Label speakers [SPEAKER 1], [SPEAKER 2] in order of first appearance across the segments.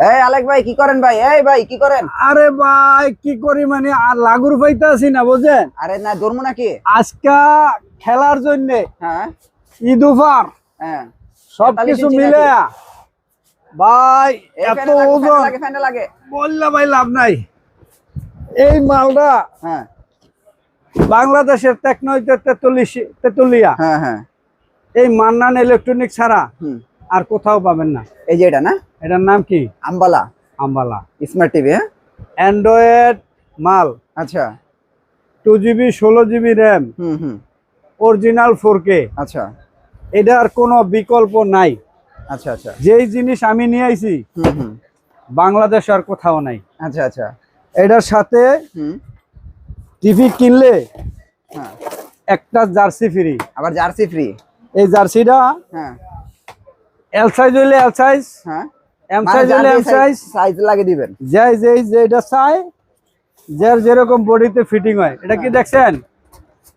[SPEAKER 1] এই আলেক ভাই কি করেন ভাই? এই ভাই কি করেন?
[SPEAKER 2] আরে ভাই কি করি মানে আর লাগুর পাইতে আছি না বুঝেন।
[SPEAKER 1] আরে না ধর্ম নাকি?
[SPEAKER 2] আজকা খেলার জন্য
[SPEAKER 1] হ্যাঁ
[SPEAKER 2] ঈদ অফার
[SPEAKER 1] হ্যাঁ
[SPEAKER 2] সবকিছু
[SPEAKER 1] 45 ইঞ্চি
[SPEAKER 2] মিলে
[SPEAKER 1] নাকি?
[SPEAKER 2] ভাই
[SPEAKER 1] এই
[SPEAKER 2] এত
[SPEAKER 1] ফ্যানে লাগে,
[SPEAKER 2] ওজন
[SPEAKER 1] ফ্যানে লাগে।
[SPEAKER 2] বললে ভাই লাভ নাই। এই মালটা
[SPEAKER 1] হ্যাঁ
[SPEAKER 2] বাংলাদেশের তেতুলিয়া
[SPEAKER 1] হ্যাঁ হ্যাঁ
[SPEAKER 2] এই মান্নান ইলেকট্রনিক ছাড়া
[SPEAKER 1] হুম
[SPEAKER 2] আর কোথাও পাবেন না।
[SPEAKER 1] এই যে এটা না
[SPEAKER 2] এটার নাম কি?
[SPEAKER 1] Ambala
[SPEAKER 2] Ambala
[SPEAKER 1] smart TV. হ্যাঁ
[SPEAKER 2] অ্যান্ড্রয়েড মাল,
[SPEAKER 1] আচ্ছা
[SPEAKER 2] 2GB 16GB র্যাম,
[SPEAKER 1] হুম হুম
[SPEAKER 2] অরিজিনাল 4K।
[SPEAKER 1] আচ্ছা
[SPEAKER 2] এটার কোনো বিকল্প নাই।
[SPEAKER 1] আচ্ছা আচ্ছা
[SPEAKER 2] যেই জিনিস আমি নিয়ে আইছি
[SPEAKER 1] হুম হুম
[SPEAKER 2] বাংলাদেশ আর কোথাও নাই।
[SPEAKER 1] আচ্ছা আচ্ছা
[SPEAKER 2] এটার সাথে
[SPEAKER 1] হুম
[SPEAKER 2] টিভি কিনলে
[SPEAKER 1] হ্যাঁ
[SPEAKER 2] একটা জার্সি ফ্রি।
[SPEAKER 1] আবার জার্সি ফ্রি।
[SPEAKER 2] এই জার্সিটা
[SPEAKER 1] হ্যাঁ
[SPEAKER 2] এল সাইজ হইলে এল সাইজ,
[SPEAKER 1] হ্যাঁ
[SPEAKER 2] এম সাইজ হইলে এম সাইজ,
[SPEAKER 1] সাইজ লাগিয়ে দিবেন।
[SPEAKER 2] যেটা চাই যার যেরকম বডিতে ফিটিং হয়। এটা কি দেখছেন?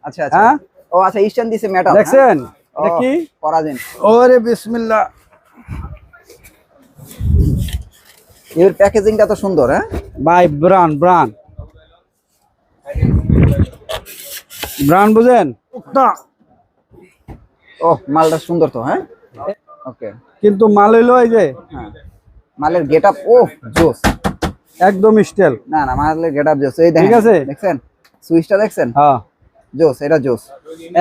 [SPEAKER 1] আচ্ছা আচ্ছা
[SPEAKER 2] হ্যাঁ
[SPEAKER 1] ও আচ্ছা স্ট্যান্ড দিছে মেটাল
[SPEAKER 2] দেখছেন? এটা কি?
[SPEAKER 1] পরাজিন।
[SPEAKER 2] ওরে বিসমিল্লাহ।
[SPEAKER 1] এর প্যাকেজিংটা তো সুন্দর। হ্যাঁ
[SPEAKER 2] ভাই ব্রান্ড বুঝেন?
[SPEAKER 1] ও মালটা সুন্দর তো। হ্যাঁ ওকে
[SPEAKER 2] কিন্তু মাল হইলো এই যে
[SPEAKER 1] হ্যাঁ মালের গেটআপ ও জোস
[SPEAKER 2] একদম স্টাইল।
[SPEAKER 1] না না মালের গেটআপ জোস। এই দেখেন
[SPEAKER 2] ঠিক আছে?
[SPEAKER 1] দেখছেন সুইচটা দেখছেন?
[SPEAKER 2] হ্যাঁ
[SPEAKER 1] জোস এটা জোস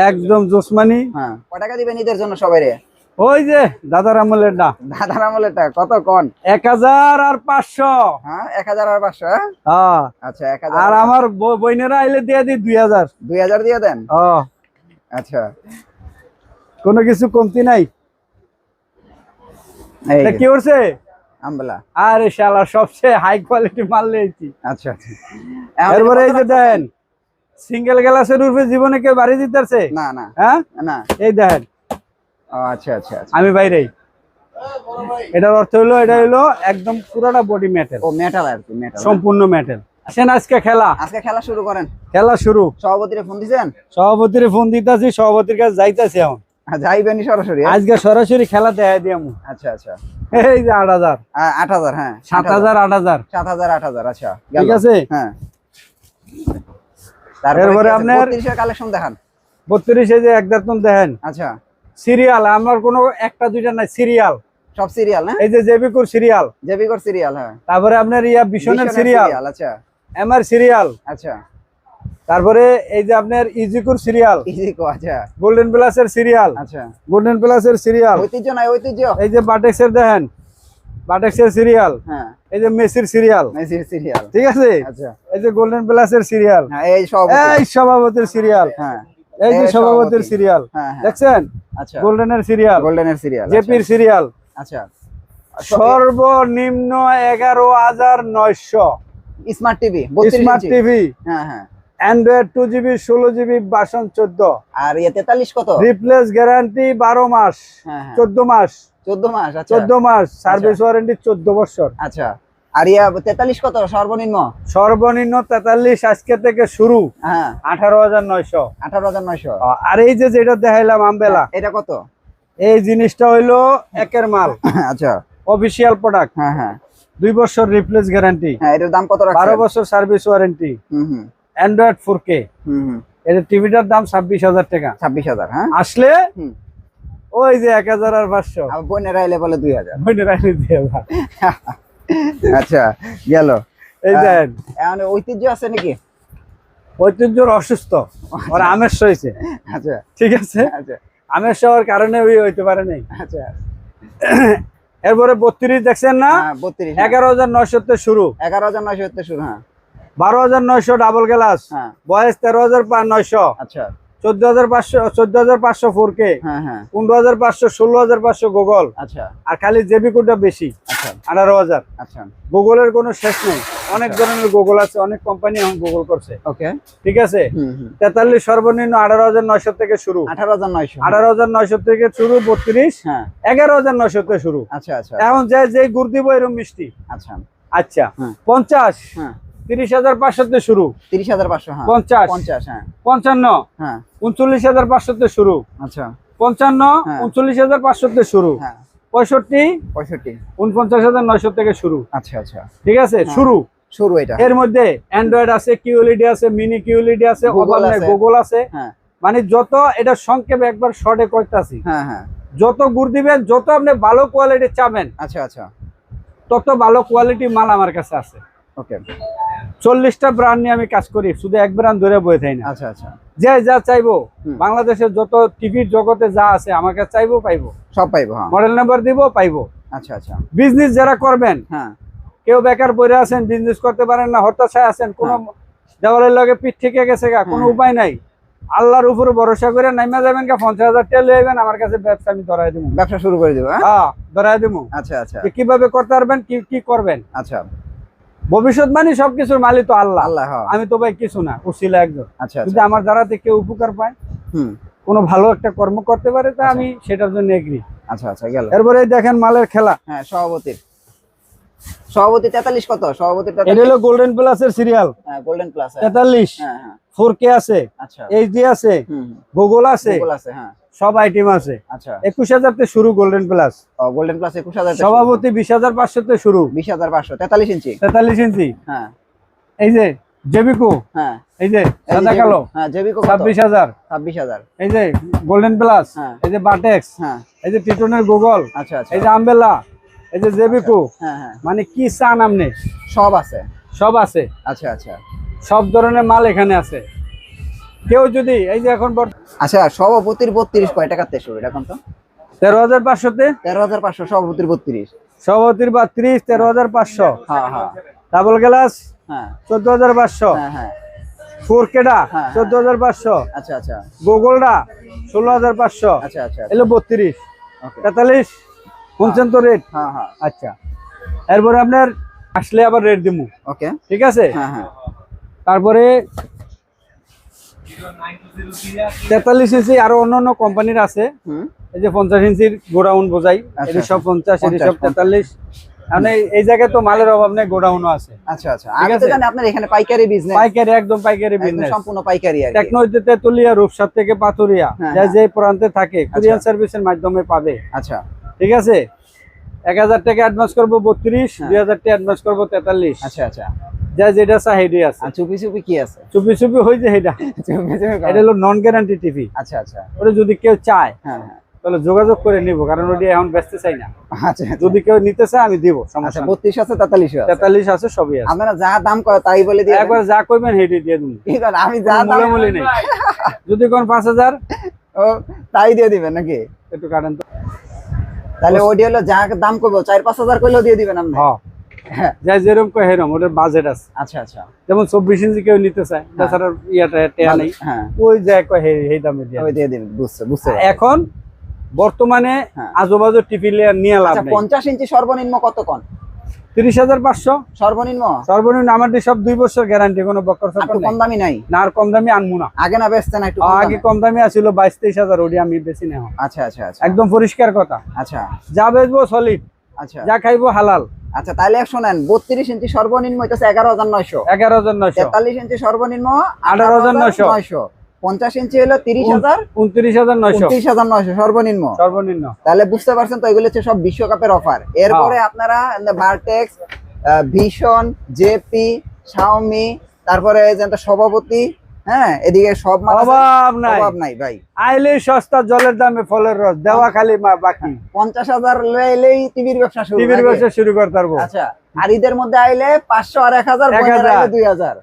[SPEAKER 2] একদম জোসমানি।
[SPEAKER 1] হ্যাঁ কয় টাকা দিবেন ঈদের জন্য সবাই রে?
[SPEAKER 2] ওই যে দাদার আমলের না
[SPEAKER 1] দাদার আমলেরটা কত কোন?
[SPEAKER 2] 1000 আর 500।
[SPEAKER 1] হ্যাঁ 1000 আর 500। হ্যাঁ
[SPEAKER 2] হ্যাঁ
[SPEAKER 1] আচ্ছা 1000
[SPEAKER 2] আর আমার বইনেরা আইলে দিয়ে দিই 2000।
[SPEAKER 1] 2000 দিয়ে দেন।
[SPEAKER 2] হ্যাঁ
[SPEAKER 1] আচ্ছা
[SPEAKER 2] কোনো কিছু কমতি নাই।
[SPEAKER 1] এই
[SPEAKER 2] এটা কি করছে?
[SPEAKER 1] আমবলা।
[SPEAKER 2] আরে শালা সবচেয়ে হাই কোয়ালিটি মাল লেছি।
[SPEAKER 1] আচ্ছা আচ্ছা
[SPEAKER 2] এরপরে এই যে দেন সিঙ্গেল গ্লাসের উপরে জীবনে কেউ বাড়ি দিতেছে
[SPEAKER 1] না না
[SPEAKER 2] হ্যাঁ
[SPEAKER 1] না।
[SPEAKER 2] এই দেখেন
[SPEAKER 1] ও আচ্ছা আচ্ছা আচ্ছা
[SPEAKER 2] আমি বাইরেই। এটার অর্থ হলো এটা হলো একদম পুরোটা বডি মেটাল,
[SPEAKER 1] ও মেটাল আর কি মেটাল
[SPEAKER 2] সম্পূর্ণ মেটাল। আসেন আজকে
[SPEAKER 1] আজকে খেলা শুরু করেন।
[SPEAKER 2] খেলা শুরু।
[SPEAKER 1] সভাপতিরে ফোন দিছেন?
[SPEAKER 2] সভাপতির ফোন দিতেছি, সভাপতির কাছে যাইতেছি এখন।
[SPEAKER 1] যাইবেনি সরাসরি?
[SPEAKER 2] আজকে সরাসরি খেলা দেখাই দিয়ামু।
[SPEAKER 1] আচ্ছা আচ্ছা
[SPEAKER 2] এই যে 8000
[SPEAKER 1] 8000 হ্যাঁ
[SPEAKER 2] 7000 8000
[SPEAKER 1] 7000 8000 আচ্ছা
[SPEAKER 2] ঠিক আছে।
[SPEAKER 1] হ্যাঁ
[SPEAKER 2] এরপরে আপনার
[SPEAKER 1] 32 এর কালেকশন দেখান।
[SPEAKER 2] 32 এই যে একদম দেখেন
[SPEAKER 1] আচ্ছা
[SPEAKER 2] সিরিয়াল আমার কোনো একটা দুইটা নাই, সিরিয়াল
[SPEAKER 1] সব সিরিয়াল না?
[SPEAKER 2] এই যে জেবিকুর সিরিয়াল,
[SPEAKER 1] জেবিকর সিরিয়াল। হ্যাঁ
[SPEAKER 2] তারপরে আপনার ইয়া বিশনের সিরিয়াল,
[SPEAKER 1] আচ্ছা
[SPEAKER 2] এমআর সিরিয়াল,
[SPEAKER 1] আচ্ছা
[SPEAKER 2] তারপরে এই যে আপনার ইজিকুর সিরিয়াল,
[SPEAKER 1] ইজিকো আচ্ছা
[SPEAKER 2] গোল্ডেন প্লাসের সিরিয়াল,
[SPEAKER 1] আচ্ছা
[SPEAKER 2] গোল্ডেন প্লাসের সিরিয়াল,
[SPEAKER 1] ঐতিহ্য নাই ঐতিহ্য।
[SPEAKER 2] এই যে বাটেক্সের দেখেন বাটেক্সের সিরিয়াল,
[SPEAKER 1] হ্যাঁ
[SPEAKER 2] এই যে মেসির সিরিয়াল,
[SPEAKER 1] মেসির সিরিয়াল।
[SPEAKER 2] ঠিক আছে।
[SPEAKER 1] আচ্ছা
[SPEAKER 2] এই যে গোল্ডেন প্লাসের সিরিয়াল,
[SPEAKER 1] হ্যাঁ এই সব
[SPEAKER 2] এই সভাপতির সিরিয়াল,
[SPEAKER 1] হ্যাঁ
[SPEAKER 2] এই যে
[SPEAKER 1] এই
[SPEAKER 2] সভাপতির
[SPEAKER 1] সভাপতি।
[SPEAKER 2] সিরিয়াল
[SPEAKER 1] হ্যাঁ হ্যাঁ
[SPEAKER 2] দেখছেন,
[SPEAKER 1] আচ্ছা
[SPEAKER 2] গোল্ডেনের সিরিয়াল,
[SPEAKER 1] গোল্ডেনের সিরিয়াল,
[SPEAKER 2] জেপির সিরিয়াল।
[SPEAKER 1] আচ্ছা
[SPEAKER 2] সর্বনিম্ন 11900
[SPEAKER 1] স্মার্ট টিভি
[SPEAKER 2] স্মার্ট
[SPEAKER 1] 32
[SPEAKER 2] টিভি,
[SPEAKER 1] হ্যাঁ হ্যাঁ
[SPEAKER 2] অ্যান্ড্রয়েড 2GB 16GB ভার্সন 14,
[SPEAKER 1] আর 43 কত?
[SPEAKER 2] রিপ্লেস গ্যারান্টি 12 মাস,
[SPEAKER 1] হ্যাঁ হ্যাঁ
[SPEAKER 2] 14 মাস,
[SPEAKER 1] 14 মাস। আচ্ছা
[SPEAKER 2] 14 মাস সার্ভিস ওয়ারেন্টি 14 বছর।
[SPEAKER 1] আচ্ছা আর 43 কত সর্বনিম্ন?
[SPEAKER 2] সর্বনিম্ন 43 আজকে থেকে শুরু
[SPEAKER 1] হ্যাঁ
[SPEAKER 2] 18900।
[SPEAKER 1] 18900।
[SPEAKER 2] আর এই যে যেটা দেখাইলাম আমবেলা,
[SPEAKER 1] এটা কত?
[SPEAKER 2] এই জিনিসটা হইলো একের মাল,
[SPEAKER 1] আচ্ছা
[SPEAKER 2] অফিসিয়াল প্রোডাক্ট,
[SPEAKER 1] হ্যাঁ হ্যাঁ
[SPEAKER 2] 2 বছর রিপ্লেস গ্যারান্টি,
[SPEAKER 1] হ্যাঁ এটার দাম কত রাখছেন?
[SPEAKER 2] 12 বছর সার্ভিস ওয়ারেন্টি,
[SPEAKER 1] হুম হুম
[SPEAKER 2] অ্যান্ড্রয়েড 4K।
[SPEAKER 1] হুম
[SPEAKER 2] এর টিভিটার দাম 26000 টাকা।
[SPEAKER 1] 26000 হ্যাঁ
[SPEAKER 2] আসলে
[SPEAKER 1] হুম
[SPEAKER 2] ওই যে 1000 আর 500
[SPEAKER 1] আর বোনেরা এলে বলে 2000।
[SPEAKER 2] মনে রাখি দিয়ে ভাই।
[SPEAKER 1] আচ্ছা গেল।
[SPEAKER 2] এই দেন
[SPEAKER 1] এখন ঐতিহ্য আছে নাকি?
[SPEAKER 2] ঐতিহ্যর অসুস্থ ওর আমের হয়েছে,
[SPEAKER 1] আচ্ছা
[SPEAKER 2] ঠিক আছে।
[SPEAKER 1] আচ্ছা
[SPEAKER 2] আমের হওয়ার কারণে ওই হইতে পারে নাই।
[SPEAKER 1] আচ্ছা
[SPEAKER 2] এরপরে 32 দেখছেন না,
[SPEAKER 1] হ্যাঁ 32
[SPEAKER 2] 11900 তে শুরু,
[SPEAKER 1] 11900 হতে শুরু। হ্যাঁ
[SPEAKER 2] 12900 ডাবল গ্লাস,
[SPEAKER 1] হ্যাঁ
[SPEAKER 2] বয়স 13900,
[SPEAKER 1] আচ্ছা
[SPEAKER 2] 14500 4K,
[SPEAKER 1] হ্যাঁ হ্যাঁ
[SPEAKER 2] 15500, 16500 গুগল।
[SPEAKER 1] আচ্ছা
[SPEAKER 2] আর খালি জেবি কোডটা বেশি,
[SPEAKER 1] আচ্ছা
[SPEAKER 2] 18000।
[SPEAKER 1] আচ্ছা
[SPEAKER 2] গুগলের কোনো শেষ নেই, অনেক ধরনের গুগল আছে, অনেক কোম্পানি এখন গুগল করছে,
[SPEAKER 1] ওকে
[SPEAKER 2] ঠিক আছে।
[SPEAKER 1] হুম হুম
[SPEAKER 2] 43 সর্বনিম্ন 18900 থেকে শুরু,
[SPEAKER 1] 18900
[SPEAKER 2] 18900 থেকে শুরু, 32
[SPEAKER 1] হ্যাঁ
[SPEAKER 2] 11900 থেকে শুরু।
[SPEAKER 1] আচ্ছা আচ্ছা
[SPEAKER 2] এখন যে গুড় দিব এরকম মিষ্টি।
[SPEAKER 1] আচ্ছা
[SPEAKER 2] আচ্ছা
[SPEAKER 1] হ্যাঁ
[SPEAKER 2] 50
[SPEAKER 1] হ্যাঁ
[SPEAKER 2] 30500 থেকে শুরু,
[SPEAKER 1] 30500 হ্যাঁ
[SPEAKER 2] 50
[SPEAKER 1] 50 হ্যাঁ
[SPEAKER 2] 55
[SPEAKER 1] হ্যাঁ
[SPEAKER 2] 39500 থেকে শুরু,
[SPEAKER 1] আচ্ছা
[SPEAKER 2] 55
[SPEAKER 1] হ্যাঁ।
[SPEAKER 2] 39500 থেকে শুরু,
[SPEAKER 1] হ্যাঁ
[SPEAKER 2] 65
[SPEAKER 1] 65।
[SPEAKER 2] 49,900 থেকে শুরু।
[SPEAKER 1] আচ্ছা আচ্ছা,
[SPEAKER 2] ঠিক আছে,
[SPEAKER 1] হ্যাঁ।
[SPEAKER 2] শুরু।
[SPEAKER 1] শুরু এটা।
[SPEAKER 2] এর মধ্যে অ্যান্ড্রয়েড আছে, কিউএলইডি আছে, মিনি কিউএলইডি আছে,
[SPEAKER 1] Google আছে।
[SPEAKER 2] গুগল আছে।
[SPEAKER 1] হ্যাঁ
[SPEAKER 2] মানে যত এটা সংক্ষেপে একবার শর্টে কইতাছি,
[SPEAKER 1] হ্যাঁ হ্যাঁ।
[SPEAKER 2] যত গুড় দিবেন, যত আপনি ভালো কোয়ালিটি চাবেন,
[SPEAKER 1] আচ্ছা আচ্ছা,
[SPEAKER 2] তত ভালো কোয়ালিটি মাল আমার কাছে আছে।
[SPEAKER 1] ওকে।
[SPEAKER 2] 40টা ব্র্যান্ড নিয়ে আমি কাজ করি, শুধু এক ব্র্যান্ড ধরে বয়ে থাই না।
[SPEAKER 1] আচ্ছা আচ্ছা,
[SPEAKER 2] যে যা চাইবো,
[SPEAKER 1] হুম।
[SPEAKER 2] বাংলাদেশের যত টিভির জগতে যা আছে আমার কাছে চাইবো পাইবো,
[SPEAKER 1] সব পাইবো। হ্যাঁ
[SPEAKER 2] মডেল নাম্বার দিব পাইবো।
[SPEAKER 1] আচ্ছা আচ্ছা,
[SPEAKER 2] বিজনেস যারা করবেন,
[SPEAKER 1] হ্যাঁ
[SPEAKER 2] কেউ বেকার পড়ে আছেন, বিজনেস করতে পারেন না, হতাশায় আছেন, কোনো দেওয়ালের লগে পিঠ থেকে গেছে গা, কোনো
[SPEAKER 1] হ্যাঁ।
[SPEAKER 2] উপায় নাই, আল্লাহর উপরে ভরসা করে নাইমা যাবেন গা, 50,000 টাকা লয়ে যাবেন আমার কাছে, ব্যবসা আমি ধরাই দেবো।
[SPEAKER 1] ব্যবসা শুরু করে দিব। হ্যাঁ
[SPEAKER 2] হ্যাঁ, ধরাই দেবো।
[SPEAKER 1] আচ্ছা আচ্ছা
[SPEAKER 2] যে কিভাবে করতে পারবেন, কি কি করবেন।
[SPEAKER 1] আচ্ছা,
[SPEAKER 2] ভবিষ্যৎ মানে সবকিছুর মালিক তো আল্লাহ।
[SPEAKER 1] আল্লাহ। হ্যাঁ
[SPEAKER 2] আমি তো ভাই কিছু না, উসিলা একজন।
[SPEAKER 1] আচ্ছা
[SPEAKER 2] যদি
[SPEAKER 1] আচ্ছা,
[SPEAKER 2] আমার দ্বারাতে কেউ উপকার পায়,
[SPEAKER 1] হুম।
[SPEAKER 2] কোনো ভালো একটা কর্ম করতে পারে, তা
[SPEAKER 1] আচ্ছা।
[SPEAKER 2] আমি সেটার জন্য এগ্রি।
[SPEAKER 1] আচ্ছা আচ্ছা, গেল।
[SPEAKER 2] এরপরে এই দেখেন মালের খেলা।
[SPEAKER 1] হ্যাঁ, সভাপতি 43 কত? সভাপতি
[SPEAKER 2] এটা হলো গোল্ডেন প্লাসের সিরিয়াল,
[SPEAKER 1] হ্যাঁ, গোল্ডেন প্লাস।
[SPEAKER 2] 43।
[SPEAKER 1] হ্যাঁ হ্যাঁ,
[SPEAKER 2] 4K আছে,
[SPEAKER 1] আচ্ছা।
[SPEAKER 2] এইচডি আছে,
[SPEAKER 1] হুম,
[SPEAKER 2] গুগল আছে,
[SPEAKER 1] গুগল আছে। হ্যাঁ
[SPEAKER 2] সব আইটেম আছে।
[SPEAKER 1] আচ্ছা,
[SPEAKER 2] 21,000 তে শুরু গোল্ডেন প্লাস।
[SPEAKER 1] ও গোল্ডেন প্লাস 21,000।
[SPEAKER 2] সভাপতি 20,500 তে শুরু,
[SPEAKER 1] 20,500, 43 ইঞ্চি।
[SPEAKER 2] 43 ইঞ্চি।
[SPEAKER 1] হ্যাঁ
[SPEAKER 2] এই যে জেবিকো,
[SPEAKER 1] হ্যাঁ,
[SPEAKER 2] এই যে
[SPEAKER 1] এই
[SPEAKER 2] সাদা
[SPEAKER 1] যে
[SPEAKER 2] কালো,
[SPEAKER 1] হ্যাঁ, জেবিকো
[SPEAKER 2] 26,000।
[SPEAKER 1] 26,000।
[SPEAKER 2] এই যে গোল্ডেন প্লাস,
[SPEAKER 1] হ্যাঁ।
[SPEAKER 2] এই যে বাটেক্স,
[SPEAKER 1] হ্যাঁ
[SPEAKER 2] এই যে টিটনের গুগল,
[SPEAKER 1] আচ্ছা আচ্ছা,
[SPEAKER 2] এই যে আমবেলা, এই যে জেবিকো।
[SPEAKER 1] হ্যাঁ হ্যাঁ,
[SPEAKER 2] মানে কি চান আপনি,
[SPEAKER 1] সব আছে।
[SPEAKER 2] সব আছে।
[SPEAKER 1] আচ্ছা আচ্ছা
[SPEAKER 2] সব ধরনের মাল এখানে আছে। কেউ যদি এই যে এখন
[SPEAKER 1] আচ্ছা, সভাপতির 32 কয় টাকাতে শুরু এখন তো?
[SPEAKER 2] 13,500 তে
[SPEAKER 1] 13,500 সভাপতির 32।
[SPEAKER 2] সভাপতির 32, 13,500।
[SPEAKER 1] হ্যাঁ হ্যাঁ
[SPEAKER 2] ডাবল গ্লাস
[SPEAKER 1] হ্যাঁ
[SPEAKER 2] 14,500।
[SPEAKER 1] হ্যাঁ হ্যাঁ,
[SPEAKER 2] 4Kটা
[SPEAKER 1] হ্যাঁ।
[SPEAKER 2] 14,500।
[SPEAKER 1] আচ্ছা আচ্ছা
[SPEAKER 2] গুগলটা 16,500।
[SPEAKER 1] আচ্ছা আচ্ছা,
[SPEAKER 2] এলো 32,
[SPEAKER 1] ওকে।
[SPEAKER 2] 43 শুনছেন তো রেট।
[SPEAKER 1] হ্যাঁ হ্যাঁ,
[SPEAKER 2] আচ্ছা, এরপরে আপনার আসলে আবার রেট দিমু,
[SPEAKER 1] ওকে।
[SPEAKER 2] ঠিক আছে।
[SPEAKER 1] হ্যাঁ হ্যাঁ,
[SPEAKER 2] তারপরে 43 ইঞ্চি আরো অন্যান্য কোম্পানির আছে।
[SPEAKER 1] হুম।
[SPEAKER 2] এই যে 50 ইঞ্চির গোডাউন বোঝাই,
[SPEAKER 1] আচ্ছা,
[SPEAKER 2] এটি সব 50, এটি
[SPEAKER 1] 50,
[SPEAKER 2] সব 43। মানে এই জায়গায় তো মালের অভাব নেই, গোডাউনও আছে।
[SPEAKER 1] আচ্ছা আচ্ছা, আমি তো
[SPEAKER 2] আছে।
[SPEAKER 1] জানি আপনার এখানে পাইকারি বিজনেস,
[SPEAKER 2] পাইকারি, একদম পাইকারি
[SPEAKER 1] একদম
[SPEAKER 2] বিজনেস।
[SPEAKER 1] সম্পূর্ণ পাইকারি আর কি।
[SPEAKER 2] টেকনোলজি তেতুলিয়া, রূপসার থেকে পাথুরিয়া,
[SPEAKER 1] হ্যাঁ,
[SPEAKER 2] যা
[SPEAKER 1] হ্যাঁ।
[SPEAKER 2] যে প্রান্তে থাকে কুরিয়ার সার্ভিসের মাধ্যমে পাবে।
[SPEAKER 1] আচ্ছা
[SPEAKER 2] ঠিক আছে, 1,000 টাকা অ্যাডভান্স করবো 32,
[SPEAKER 1] হ্যাঁ।
[SPEAKER 2] 2,000 টাকা অ্যাডভান্স করবো 43।
[SPEAKER 1] আচ্ছা আচ্ছা,
[SPEAKER 2] যা যেটা চাহিদা আছে।
[SPEAKER 1] আর চুপি চুপি কি আছে?
[SPEAKER 2] চুপি চুপি হয়ে যায় এটা।
[SPEAKER 1] চুপি চুপি
[SPEAKER 2] এটা হলো নন গ্যারান্টি টিভি।
[SPEAKER 1] আচ্ছা আচ্ছা,
[SPEAKER 2] ওটা যদি কেউ চায়
[SPEAKER 1] হ্যাঁ হ্যাঁ,
[SPEAKER 2] তাহলে যোগাযোগ করে নিব, কারণ ওটি এখন বেচতে চাই না।
[SPEAKER 1] আচ্ছা আচ্ছা।
[SPEAKER 2] যদি কেউ নিতে চায় আমি দিব,
[SPEAKER 1] আচ্ছা,
[SPEAKER 2] সমস্যা নেই।
[SPEAKER 1] 32 আছে, 43 আছে।
[SPEAKER 2] 43 আছে, সবই আছে।
[SPEAKER 1] আপনারা যা দাম কয় তাই বলে দিয়ে
[SPEAKER 2] একবার যা করবেন হেঁটে দিয়ে দিন,
[SPEAKER 1] কি করেন? আমি যা দাম
[SPEAKER 2] মূলামূলি নেই। যদি কোন 5,000
[SPEAKER 1] ও তাই দিয়ে দিবেন নাকি?
[SPEAKER 2] একটু কাটেন তো।
[SPEAKER 1] তাহলে ওডি হলো যা দাম করবো 4-5 হাজার কইলেও দিয়ে দিবেন আপনি?
[SPEAKER 2] হ্যাঁ,
[SPEAKER 1] হ্যাঁ,
[SPEAKER 2] যাই যেরকম কয় হেরম, ওটার বাজেট আছে।
[SPEAKER 1] আচ্ছা আচ্ছা,
[SPEAKER 2] যেমন 24 ইঞ্চি কেউ নিতে চায়, তাছাড়া ইয়াটা টেয়া নেই,
[SPEAKER 1] হ্যাঁ,
[SPEAKER 2] ওই যায় কয় এই দামে দিয়ে
[SPEAKER 1] ওই
[SPEAKER 2] দিন।
[SPEAKER 1] দিয়ে দিবেন। বুঝছে বুঝছে।
[SPEAKER 2] এখন বর্তমানে
[SPEAKER 1] হ্যাঁ।
[SPEAKER 2] আজুবাজু টিভি নিয়ে লাভ
[SPEAKER 1] আচ্ছা,
[SPEAKER 2] নেই।
[SPEAKER 1] 50 ইঞ্চি সর্বনিম্ন কত কোন?
[SPEAKER 2] 30,500
[SPEAKER 1] সর্বনিম্ন?
[SPEAKER 2] সর্বনিম্ন। আমাদের সব 2 বছর গ্যারান্টি, কোনো বক্কর
[SPEAKER 1] আর
[SPEAKER 2] চক্কর
[SPEAKER 1] তো কম
[SPEAKER 2] নাই।
[SPEAKER 1] দামি নাই?
[SPEAKER 2] না, আর কম দামি আনবো না।
[SPEAKER 1] আগে না বেচতেন একটু কম
[SPEAKER 2] আগে
[SPEAKER 1] দামে?
[SPEAKER 2] কম দামি আছিল 22-23,000, ওডি আমি বেশি নেই।
[SPEAKER 1] আচ্ছা আচ্ছা আচ্ছা,
[SPEAKER 2] একদম পরিষ্কার কথা,
[SPEAKER 1] আচ্ছা
[SPEAKER 2] যা বেচবো সলিড,
[SPEAKER 1] আচ্ছা
[SPEAKER 2] যা খাইবো হালাল।
[SPEAKER 1] আচ্ছা, তাহলে শোনেন, 32 ইঞ্চি সর্বনিম্ন হইতেছে 11,900,
[SPEAKER 2] 11,900,
[SPEAKER 1] 43 ইঞ্চি সর্বনিম্ন
[SPEAKER 2] 18,900,
[SPEAKER 1] 50 ইঞ্চি হলো 30,000,
[SPEAKER 2] 29,900
[SPEAKER 1] 29,900 সর্বনিম্ন।
[SPEAKER 2] সর্বনিম্ন।
[SPEAKER 1] তাহলে বুঝতে পারছেন তো, এগুলো হচ্ছে সব বিশ্বকাপের অফার। এরপরে আপনারা ভার্টেক্স, ভিশন, জেপি, শাওমি, তারপরে এই যে একটা সভাপতি, হ্যাঁ, এদিকে সব মাল আছে।
[SPEAKER 2] অভাব নাই,
[SPEAKER 1] অভাব নাই ভাই।
[SPEAKER 2] আইলে সস্তা, জলের দামে ফলের রস, দেওয়া খালি বাকি।
[SPEAKER 1] 50,000 লইলেই টিভির ব্যবসা শুরু,
[SPEAKER 2] টিভির
[SPEAKER 1] নাকি?
[SPEAKER 2] ব্যবসা শুরু করতে পারবো।
[SPEAKER 1] আচ্ছা, আর ঈদের মধ্যে আইলে 500 আর 1,000,
[SPEAKER 2] 1,000
[SPEAKER 1] আইলে 2,000।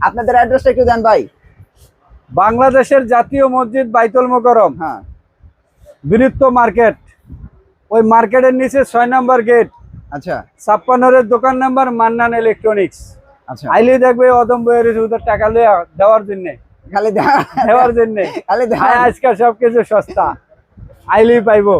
[SPEAKER 1] আপনাদের অ্যাড্রেসটা একটু দেন ভাই।
[SPEAKER 2] বাংলাদেশের জাতীয় মসজিদ বাইতুল মোকাররম,
[SPEAKER 1] হ্যাঁ,
[SPEAKER 2] বৃত্ত মার্কেট, ওই মার্কেটের নিচে 6 নম্বর গেট,
[SPEAKER 1] আচ্ছা
[SPEAKER 2] 56 এর দোকান নাম্বার, মান্নান ইলেকট্রনিক্স।
[SPEAKER 1] আচ্ছা,
[SPEAKER 2] আইলে দেখবে অদম বইয়ের ওদের টাকা দেওয়ার জন্য,
[SPEAKER 1] খালি
[SPEAKER 2] দেওয়ার জন্য।
[SPEAKER 1] খালি
[SPEAKER 2] আজকাল সবকিছু সস্তা, আইলেই পাইবো।